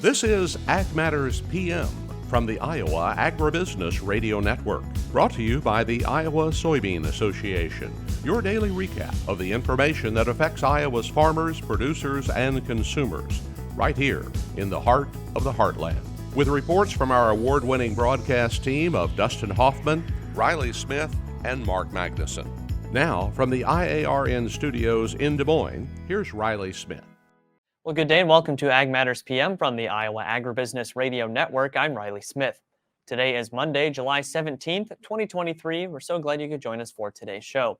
This is Ag Matters PM from the Iowa Agribusiness Radio Network, brought to you by the Iowa Soybean Association, your daily recap of the information that affects Iowa's farmers, producers, and consumers, right here in the heart of the heartland. With reports from our award-winning broadcast team of Dustin Hoffman, Riley Smith, and Mark Magnuson. Now, from the IARN studios in Des Moines, here's Riley Smith. Well, good day and welcome to Ag Matters PM from the Iowa Agribusiness Radio Network. I'm Riley Smith. Today is Monday, July 17th, 2023. We're so glad you could join us for today's show.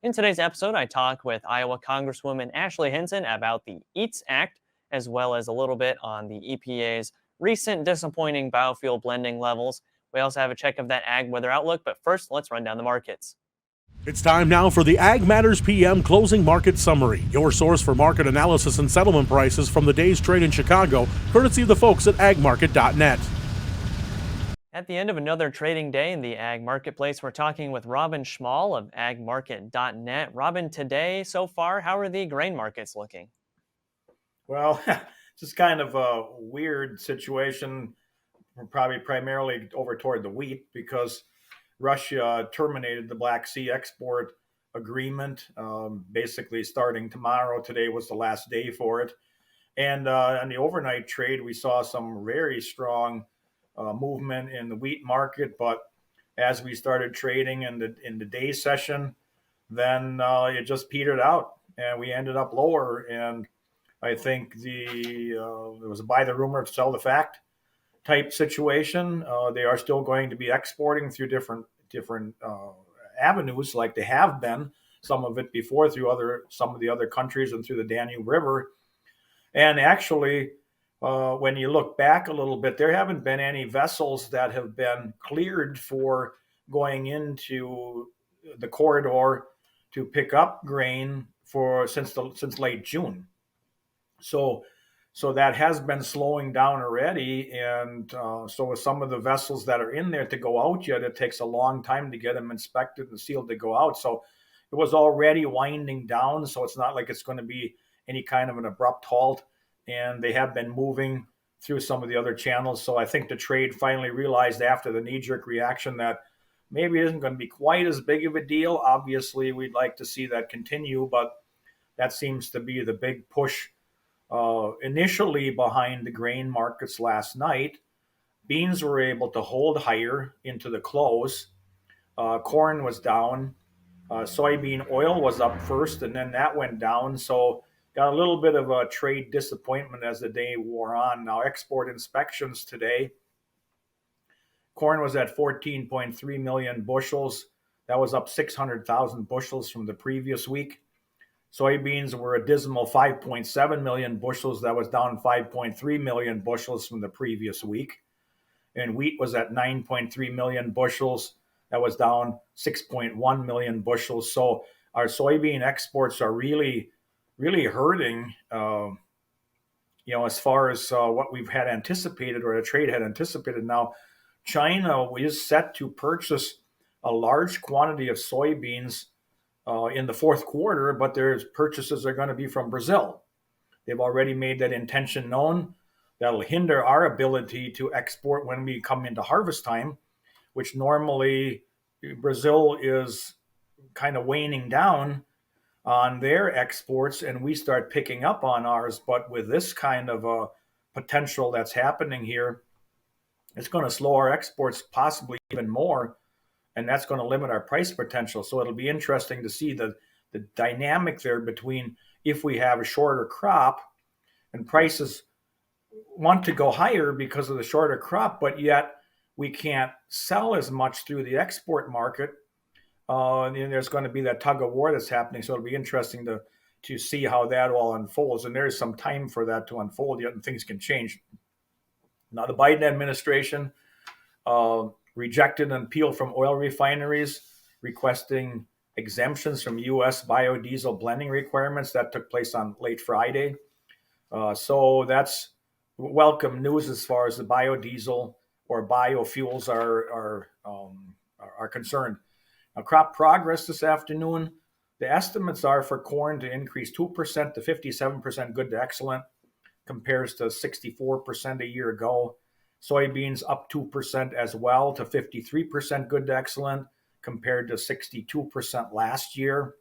In today's episode, I talk with Iowa Congresswoman Ashley Hinson about the EATS Act, as well as a little bit on the EPA's recent disappointing biofuel blending levels. We also have a check of that ag weather outlook, but first, let's run down the markets. It's time now for the Ag Matters PM Closing Market Summary, your source for market analysis and settlement prices from the day's trade in Chicago, courtesy of the folks at agmarket.net. At the end of another trading day in the ag marketplace, we're talking with Robin Schmahl of agmarket.net. Robin, today, so far, how are the grain markets looking? Well, just kind of a weird situation, probably primarily over toward the wheat, because Russia terminated the Black Sea export agreement, basically starting tomorrow. Today was the last day for it. And on the overnight trade, we saw some very strong movement in the wheat market. But as we started trading in the day session, then it just petered out and we ended up lower. And I think there was a buy the rumor, sell the fact type situation. They are still going to be exporting through different avenues, like they have been, some of it before through some of the other countries and through the Danube River. And actually, when you look back a little bit, there haven't been any vessels that have been cleared for going into the corridor to pick up grain since late June. So that has been slowing down already. And so with some of the vessels that are in there to go out yet, it takes a long time to get them inspected and sealed to go out. So it was already winding down. So it's not like it's going to be any kind of an abrupt halt. And they have been moving through some of the other channels. So I think the trade finally realized after the knee-jerk reaction that maybe it isn't going to be quite as big of a deal. Obviously, we'd like to see that continue, but that seems to be the big push initially behind the grain markets last night. Beans were able to hold higher into the close. Corn was down. Soybean oil was up first, and then that went down. So got a little bit of a trade disappointment as the day wore on. Now, export inspections today. Corn was at 14.3 million bushels. That was up 600,000 bushels from the previous week. Soybeans were a dismal 5.7 million bushels. That was down 5.3 million bushels from the previous week. And wheat was at 9.3 million bushels. That was down 6.1 million bushels. So our soybean exports are really, really hurting, as far as what we've had anticipated or the trade had anticipated. Now, China is set to purchase a large quantity of soybeans in the fourth quarter, but their purchases are going to be from Brazil. They've already made that intention known. That'll hinder our ability to export when we come into harvest time, which normally Brazil is kind of waning down on their exports and we start picking up on ours. But with this kind of a potential that's happening here, it's going to slow our exports possibly even more. And that's going to limit our price potential. So it'll be interesting to see the dynamic there between if we have a shorter crop and prices want to go higher because of the shorter crop, but yet we can't sell as much through the export market. And there's going to be that tug of war that's happening. So it'll be interesting to see how that all unfolds. And there's some time for that to unfold yet, and things can change. Now, the Biden administration rejected an appeal from oil refineries requesting exemptions from U.S. biodiesel blending requirements. That took place on late Friday. So that's welcome news as far as the biodiesel or biofuels are concerned. Now, crop progress this afternoon, the estimates are for corn to increase 2% to 57% good to excellent. compares to 64% a year ago. Soybeans up 2% as well to 53% good to excellent compared to 62% last year.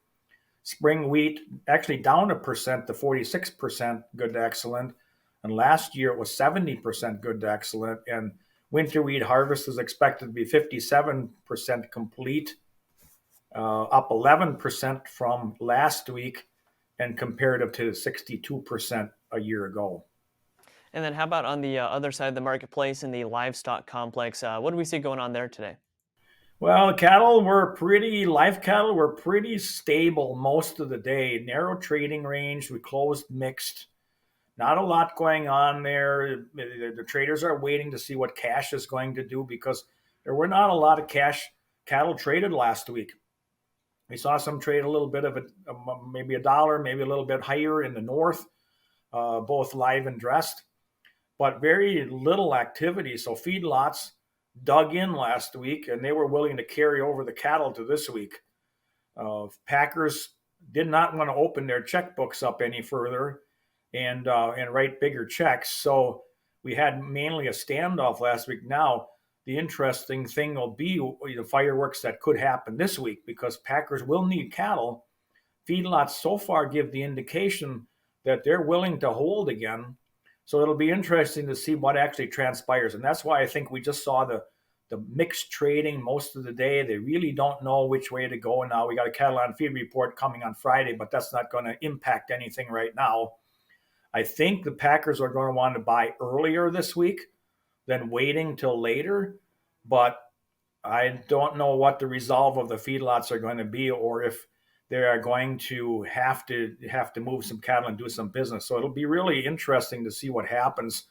Spring wheat actually down 1% to 46% good to excellent. And last year it was 70% good to excellent. And winter wheat harvest is expected to be 57% complete, up 11% from last week and comparative to 62% a year ago. And then how about on the other side of the marketplace in the livestock complex? What do we see going on there today? Well, live cattle were pretty stable most of the day. Narrow trading range. We closed mixed. Not a lot going on there. The traders are waiting to see what cash is going to do because there were not a lot of cash cattle traded last week. We saw some trade a little bit of maybe $1, maybe a little bit higher in the north, both live and dressed, but very little activity. So feedlots dug in last week, and they were willing to carry over the cattle to this week. Packers did not want to open their checkbooks up any further and write bigger checks. So we had mainly a standoff last week. Now, the interesting thing will be the fireworks that could happen this week because Packers will need cattle. Feedlots so far give the indication that they're willing to hold again. So it'll be interesting to see what actually transpires. And that's why I think we just saw the mixed trading most of the day. They really don't know which way to go. Now we got a cattle on feed report coming on Friday, but that's not going to impact anything right now. I think the Packers are going to want to buy earlier this week than waiting till later. But I don't know what the resolve of the feedlots are going to be or if they are going to have to move some cattle and do some business. So it'll be really interesting to see what happens.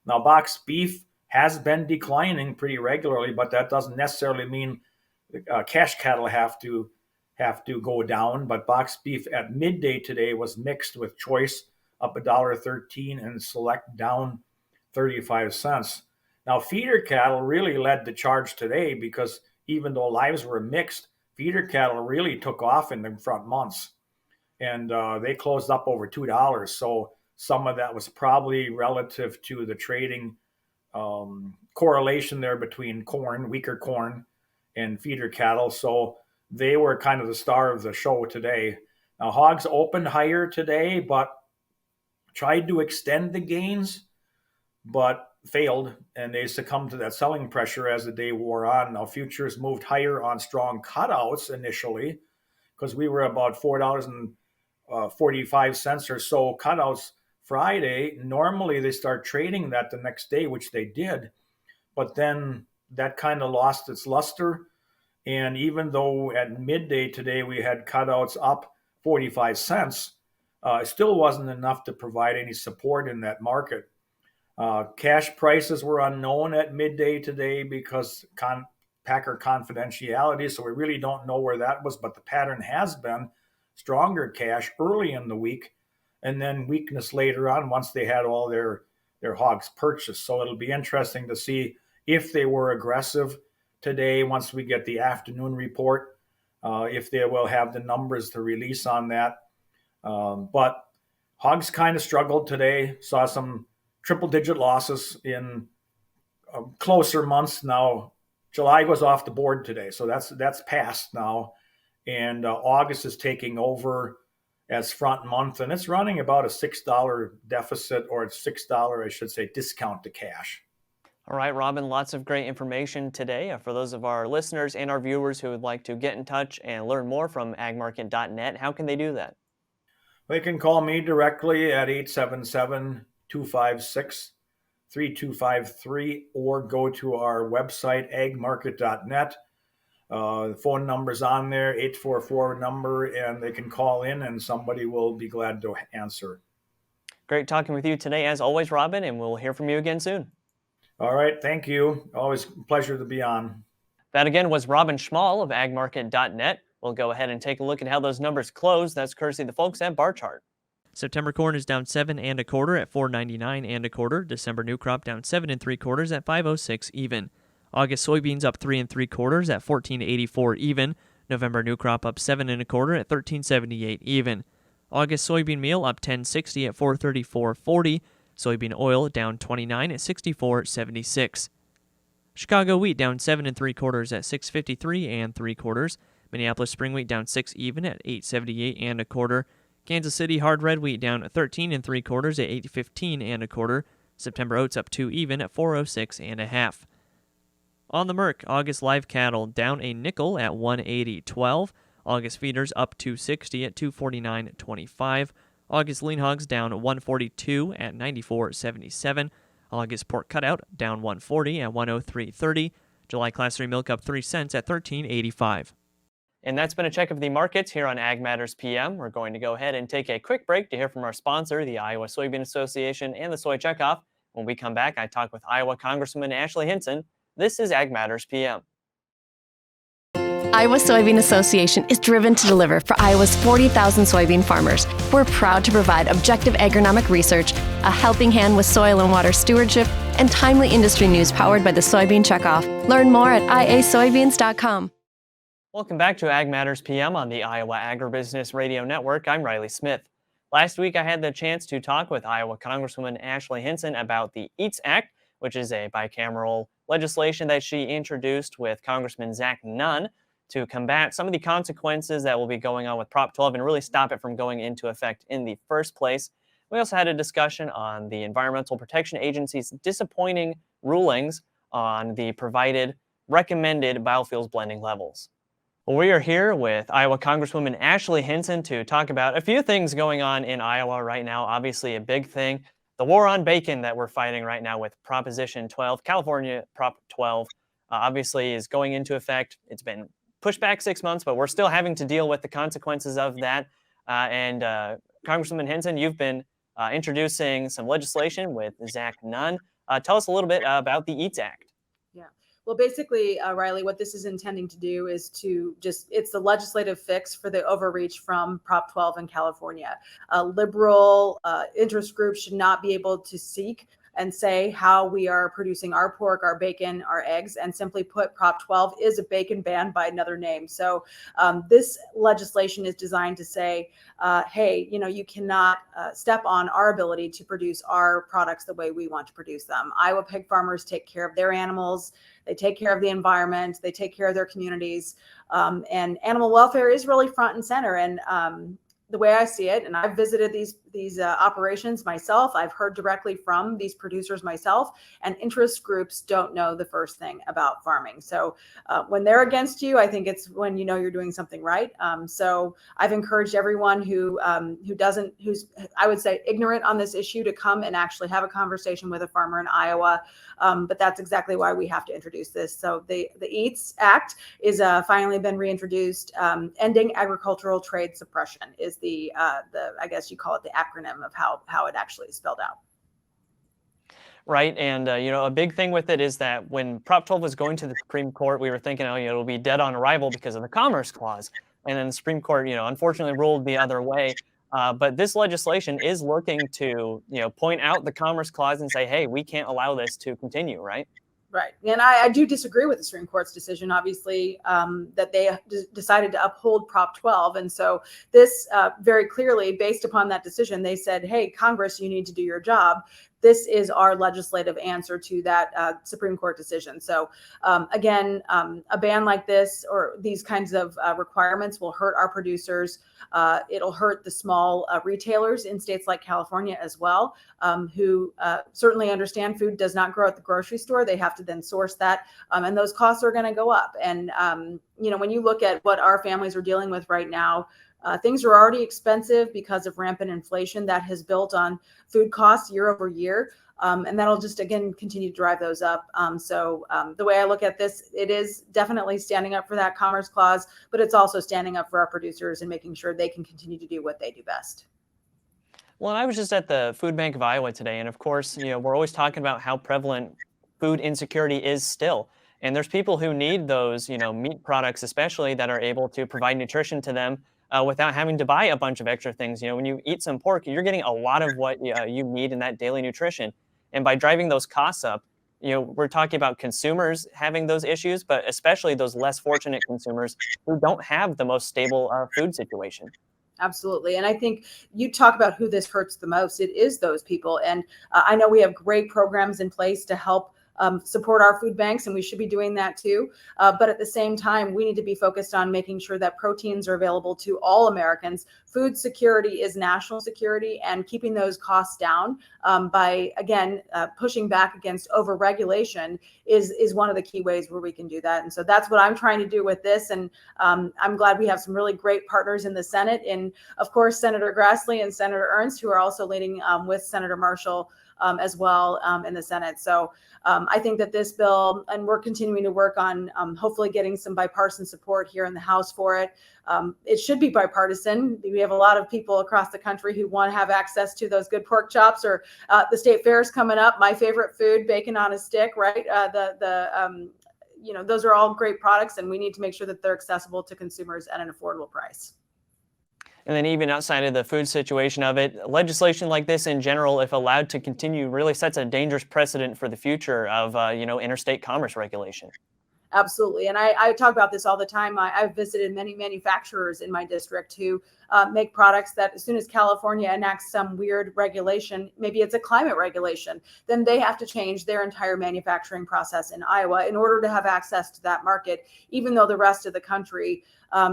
Now, box beef has been declining pretty regularly, but that doesn't necessarily mean cash cattle have to go down. But box beef at midday today was mixed with choice up $1.13 and select down 35 cents. Now, feeder cattle really led the charge today because even though lives were mixed, feeder cattle really took off in the front months, and they closed up over $2. So some of that was probably relative to the trading correlation there between weaker corn, and feeder cattle. So they were kind of the star of the show today. Now, hogs opened higher today, but tried to extend the gains, but failed, and they succumbed to that selling pressure as the day wore on. Now, futures moved higher on strong cutouts initially because we were about $4.45 or so cutouts Friday. Normally, they start trading that the next day, which they did, but then that kind of lost its luster. And even though at midday today we had cutouts up 45 cents, it still wasn't enough to provide any support in that market. Cash prices were unknown at midday today because Packer confidentiality, so we really don't know where that was, but the pattern has been stronger cash early in the week and then weakness later on once they had all their hogs purchased. So it'll be interesting to see if they were aggressive today once we get the afternoon report, if they will have the numbers to release on that. But hogs kind of struggled today, saw some triple-digit losses in closer months. Now, July goes off the board today, so that's past now, and August is taking over as front month, and it's running about a $6 deficit, or it's $6, I should say, discount to cash. All right, Robin, lots of great information today. For those of our listeners and our viewers who would like to get in touch and learn more from agmarket.net, how can they do that? They can call me directly at 877-256-3253 or go to our website, agmarket.net. The phone number's on there, 844 number, and they can call in and somebody will be glad to answer. Great talking with you today, as always, Robin, and we'll hear from you again soon. All right, thank you. Always a pleasure to be on. That again was Robin Schmahl of agmarket.net. We'll go ahead and take a look at how those numbers close. That's courtesy of the folks at Bar Chart. September corn is down 7 1/4 at $4.99 1/4. December new crop down 7 3/4 at $5.06 even. August soybeans up 3 3/4 at $14.84 even. November new crop up 7 1/4 at $13.78 even. August soybean meal up $10.60 at $4.34.40. Soybean oil down 29 at 64.76. Chicago wheat down 7 3/4 at 6.53 3/4. Minneapolis spring wheat down 6 even at 8.78 1/4. Kansas City hard red wheat down 13 3/4 at 8.15 1/4. September oats up 2 even at 4.06 1/2. On the Merc, August live cattle down a nickel at 180.12. August feeders up 260 at 249.25. August lean hogs down 142 at 94.77. August pork cutout down 140 at 103.30. July class 3 milk up 3 cents at 13.85. And that's been a check of the markets here on Ag Matters PM. We're going to go ahead and take a quick break to hear from our sponsor, the Iowa Soybean Association and the Soy Checkoff. When we come back, I talk with Iowa Congresswoman Ashley Hinson. This is Ag Matters PM. Iowa Soybean Association is driven to deliver for Iowa's 40,000 soybean farmers. We're proud to provide objective agronomic research, a helping hand with soil and water stewardship, and timely industry news powered by the Soybean Checkoff. Learn more at iasoybeans.com. Welcome back to Ag Matters PM on the Iowa Agribusiness Radio Network. I'm Riley Smith. Last week, I had the chance to talk with Iowa Congresswoman Ashley Hinson about the EATS Act, which is a bicameral legislation that she introduced with Congressman Zach Nunn to combat some of the consequences that will be going on with Prop 12 and really stop it from going into effect in the first place. We also had a discussion on the Environmental Protection Agency's disappointing rulings on the provided recommended biofuels blending levels. Well, we are here with Iowa Congresswoman Ashley Hinson to talk about a few things going on in Iowa right now. Obviously, a big thing, the war on bacon that we're fighting right now with Proposition 12. California Prop 12 obviously is going into effect. It's been pushed back 6 months, but we're still having to deal with the consequences of that. Congresswoman Hinson, you've been introducing some legislation with Zach Nunn. Tell us a little bit about the EATS Act. Yeah. Well, basically, Riley, what this is intending to do is it's the legislative fix for the overreach from Prop 12 in California. Liberal interest groups should not be able to seek and say how we are producing our pork, our bacon, our eggs, and simply put, Prop 12 is a bacon ban by another name. So this legislation is designed to say, hey, you cannot step on our ability to produce our products the way we want to produce them. Iowa pig farmers take care of their animals. They take care of the environment. They take care of their communities. And animal welfare is really front and center. And the way I see it, and I've visited these operations myself, I've heard directly from these producers myself, and interest groups don't know the first thing about farming. So when they're against you, I think it's when you're doing something right. So I've encouraged everyone who's I would say ignorant on this issue to come and actually have a conversation with a farmer in Iowa. But that's exactly why we have to introduce this. So the EATS Act is finally been reintroduced. Ending agricultural trade suppression is the I guess you call it the acronym of how it actually is spelled out. Right, and a big thing with it is that when Prop 12 was going to the Supreme Court, we were thinking, it'll be dead on arrival because of the Commerce Clause, and then the Supreme Court, unfortunately ruled the other way. But this legislation is looking to, point out the Commerce Clause and say, hey, we can't allow this to continue, right? Right. And I do disagree with the Supreme Court's decision, obviously, that they decided to uphold Prop 12. And so this very clearly, based upon that decision, they said, hey, Congress, you need to do your job. This is our legislative answer to that Supreme Court decision. So again, a ban like this or these kinds of requirements will hurt our producers. It'll hurt the small retailers in states like California as well, who certainly understand food does not grow at the grocery store. They have to then source that, and those costs are going to go up. And when you look at what our families are dealing with right now, things are already expensive because of rampant inflation that has built on food costs year over year. And that'll just, again, continue to drive those up. So the way I look at this, it is definitely standing up for that Commerce Clause, but it's also standing up for our producers and making sure they can continue to do what they do best. Well, I was just at the Food Bank of Iowa today, and of course, we're always talking about how prevalent food insecurity is still. And there's people who need those, meat products, especially, that are able to provide nutrition to them without having to buy a bunch of extra things. When you eat some pork, you're getting a lot of what you need in that daily nutrition. And by driving those costs up, we're talking about consumers having those issues, but especially those less fortunate consumers who don't have the most stable food situation. Absolutely. And I think you talk about who this hurts the most. It is those people. And I know we have great programs in place to help support our food banks, and we should be doing that too. But at the same time, we need to be focused on making sure that proteins are available to all Americans. Food security is national security, and keeping those costs down by, again, pushing back against overregulation is one of the key ways where we can do that. And so that's what I'm trying to do with this. And I'm glad we have some really great partners in the Senate, and of course, Senator Grassley and Senator Ernst, who are also leading with Senator Marshall as well in the Senate. So I think that this bill, and we're continuing to work on hopefully getting some bipartisan support here in the House for it. It should be bipartisan. We have a lot of people across the country who want to have access to those good pork chops, or the state fair's coming up. My favorite food, bacon on a stick, right? Those are all great products, and we need to make sure that they're accessible to consumers at an affordable price. And then even outside of the food situation of it, legislation like this in general, if allowed to continue, really sets a dangerous precedent for the future of, interstate commerce regulation. Absolutely. And I talk about this all the time. I've visited many manufacturers in my district who make products that as soon as California enacts some weird regulation, maybe it's a climate regulation, then they have to change their entire manufacturing process in Iowa in order to have access to that market, even though the rest of the country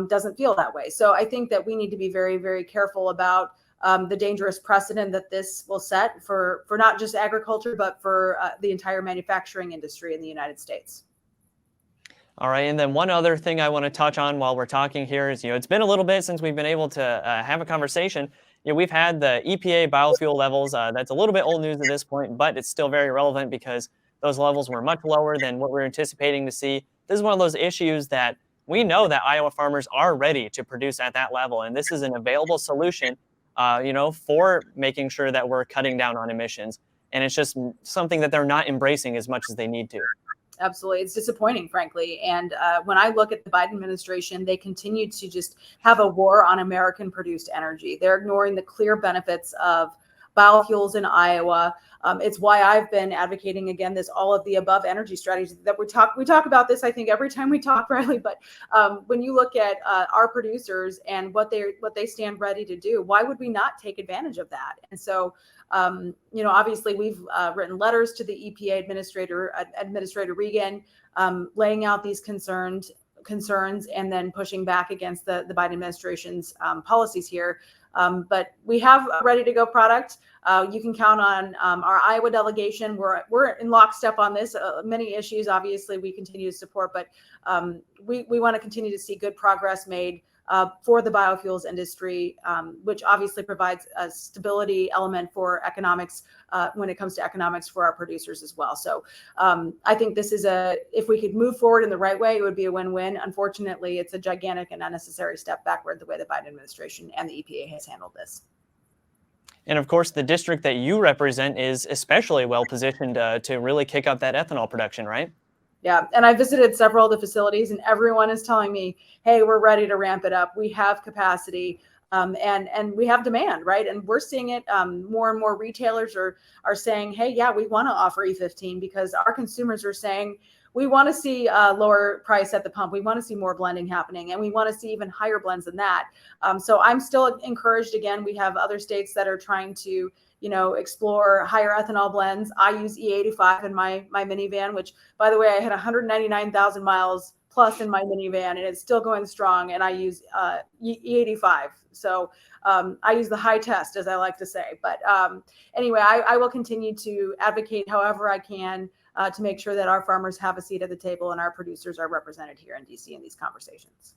doesn't feel that way. So I think that we need to be very, very careful about the dangerous precedent that this will set for not just agriculture, but for the entire manufacturing industry in the United States. All right, and then one other thing I want to touch on while we're talking here is, it's been a little bit since we've been able to have a conversation. We've had the EPA biofuel levels. That's a little bit old news at this point, but it's still very relevant because those levels were much lower than what we're anticipating to see. This is one of those issues that we know that Iowa farmers are ready to produce at that level, and this is an available solution, for making sure that we're cutting down on emissions. And it's just something that they're not embracing as much as they need to. Absolutely. It's disappointing, frankly. And when I look at the Biden administration, they continue to just have a war on American produced energy. They're ignoring the clear benefits of biofuels in Iowa. It's why I've been advocating, again, this all of the above energy strategy that we talk about this, I think, every time we talk, Riley. But when you look at our producers and what they stand ready to do, why would we not take advantage of that? And so, obviously we've written letters to the EPA Administrator Regan, laying out these concerns and then pushing back against the Biden administration's policies here. But we have a ready to go product. You can count on our Iowa delegation. We're in lockstep on this. Many issues, obviously, we continue to support, but we want to continue to see good progress made for the biofuels industry, which obviously provides a stability element for economics when it comes to economics for our producers as well. So I think this is if we could move forward in the right way, it would be a win-win. Unfortunately, it's a gigantic and unnecessary step backward the way the Biden administration and the EPA has handled this. And of course, the district that you represent is especially well positioned to really kick up that ethanol production, right? Yeah. And I visited several of the facilities, and everyone is telling me, hey, we're ready to ramp it up. We have capacity and we have demand, right? And we're seeing it. More and more retailers are saying, hey, yeah, we want to offer E15 because our consumers are saying, we want to see a lower price at the pump. We want to see more blending happening, and we want to see even higher blends than that. So I'm still encouraged. Again, we have other states that are trying to explore higher ethanol blends. I use E85 in my minivan, which, by the way, I had 199,000 miles plus in my minivan, and it's still going strong. And I use E85. So I use the high test, as I like to say. But anyway, I will continue to advocate however I can to make sure that our farmers have a seat at the table and our producers are represented here in DC in these conversations.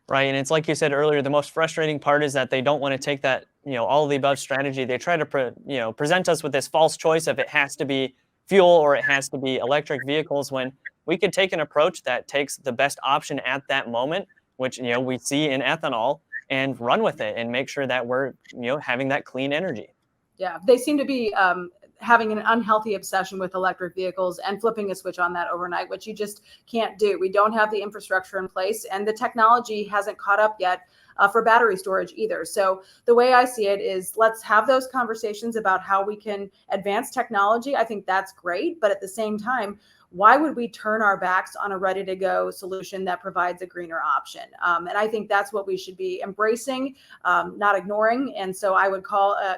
Right, and it's like you said earlier, the most frustrating part is that they don't want to take that, all of the above strategy. They try to, present us with this false choice of it has to be fuel or it has to be electric vehicles, when we could take an approach that takes the best option at that moment, which, we see in ethanol, and run with it and make sure that we're, having that clean energy. Yeah, they seem to be having an unhealthy obsession with electric vehicles and flipping a switch on that overnight, which you just can't do. We don't have the infrastructure in place, and the technology hasn't caught up yet for battery storage either. So the way I see it is, let's have those conversations about how we can advance technology. I think that's great. But at the same time, why would we turn our backs on a ready-to-go solution that provides a greener option? And I think that's what we should be embracing, not ignoring. And so I would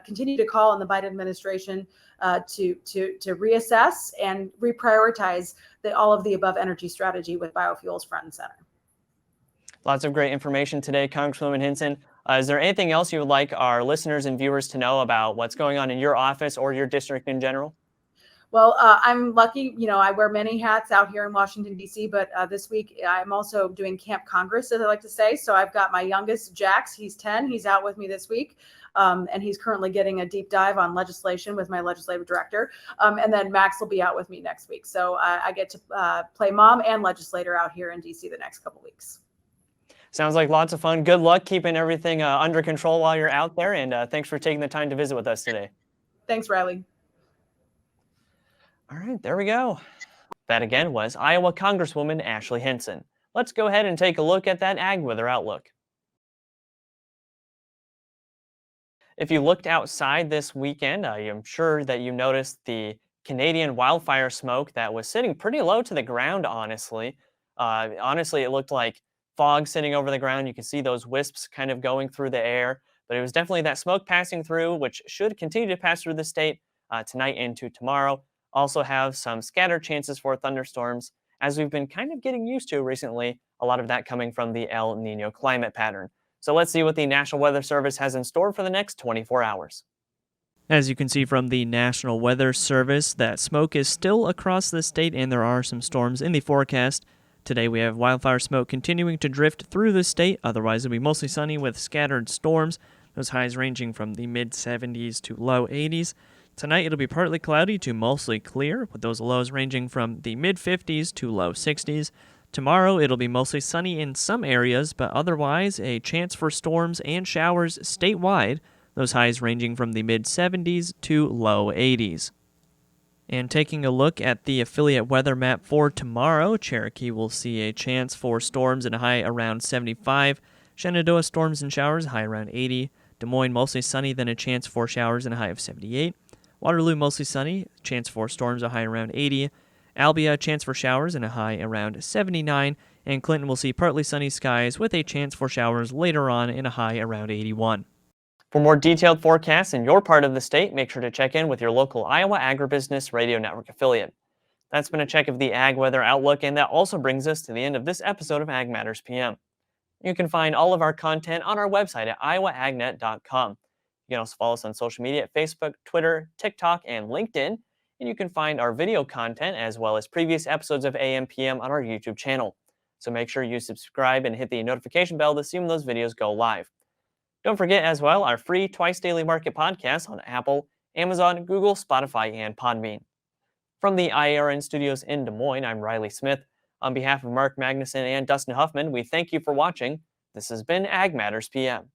continue to call on the Biden administration to reassess and reprioritize all of the above energy strategy with biofuels front and center. Lots of great information today, Congresswoman Hinson. Is there anything else you would like our listeners and viewers to know about what's going on in your office or your district in general? Well, I'm lucky, I wear many hats out here in Washington, D.C., but this week I'm also doing Camp Congress, as I like to say. So I've got my youngest, Jax, he's 10, he's out with me this week, and he's currently getting a deep dive on legislation with my legislative director. And then Max will be out with me next week. So I get to play mom and legislator out here in D.C. the next couple weeks. Sounds like lots of fun. Good luck keeping everything under control while you're out there, and thanks for taking the time to visit with us today. Thanks, Riley. All right, there we go. That again was Iowa Congresswoman Ashley Hinson. Let's go ahead and take a look at that ag weather outlook. If you looked outside this weekend, I'm sure that you noticed the Canadian wildfire smoke that was sitting pretty low to the ground, honestly. Honestly, it looked like fog sitting over the ground. You can see those wisps kind of going through the air, but it was definitely that smoke passing through, which should continue to pass through the state tonight into tomorrow. Also have some scattered chances for thunderstorms, as we've been kind of getting used to recently, a lot of that coming from the El Nino climate pattern. So let's see what the National Weather Service has in store for the next 24 hours. As you can see from the National Weather Service, that smoke is still across the state and there are some storms in the forecast. Today we have wildfire smoke continuing to drift through the state, otherwise it'll be mostly sunny with scattered storms, those highs ranging from the mid-70s to low 80s. Tonight it'll be partly cloudy to mostly clear, with those lows ranging from the mid-50s to low 60s. Tomorrow it'll be mostly sunny in some areas, but otherwise a chance for storms and showers statewide, those highs ranging from the mid-70s to low 80s. And taking a look at the affiliate weather map for tomorrow, Cherokee will see a chance for storms and a high around 75. Shenandoah storms and showers, high around 80. Des Moines mostly sunny, then a chance for showers and a high of 78. Waterloo mostly sunny, chance for storms, a high around 80. Albia, chance for showers and a high around 79. And Clinton will see partly sunny skies with a chance for showers later on and a high around 81. For more detailed forecasts in your part of the state, make sure to check in with your local Iowa Agribusiness Radio Network affiliate. That's been a check of the Ag Weather Outlook, and that also brings us to the end of this episode of Ag Matters PM. You can find all of our content on our website at iowaagnet.com. You can also follow us on social media at Facebook, Twitter, TikTok, and LinkedIn. And you can find our video content as well as previous episodes of AMPM on our YouTube channel. So make sure you subscribe and hit the notification bell to see when those videos go live. Don't forget as well our free Twice Daily Market podcast on Apple, Amazon, Google, Spotify, and Podbean. From the IARN studios in Des Moines, I'm Riley Smith. On behalf of Mark Magnuson and Dustin Huffman, we thank you for watching. This has been Ag Matters PM.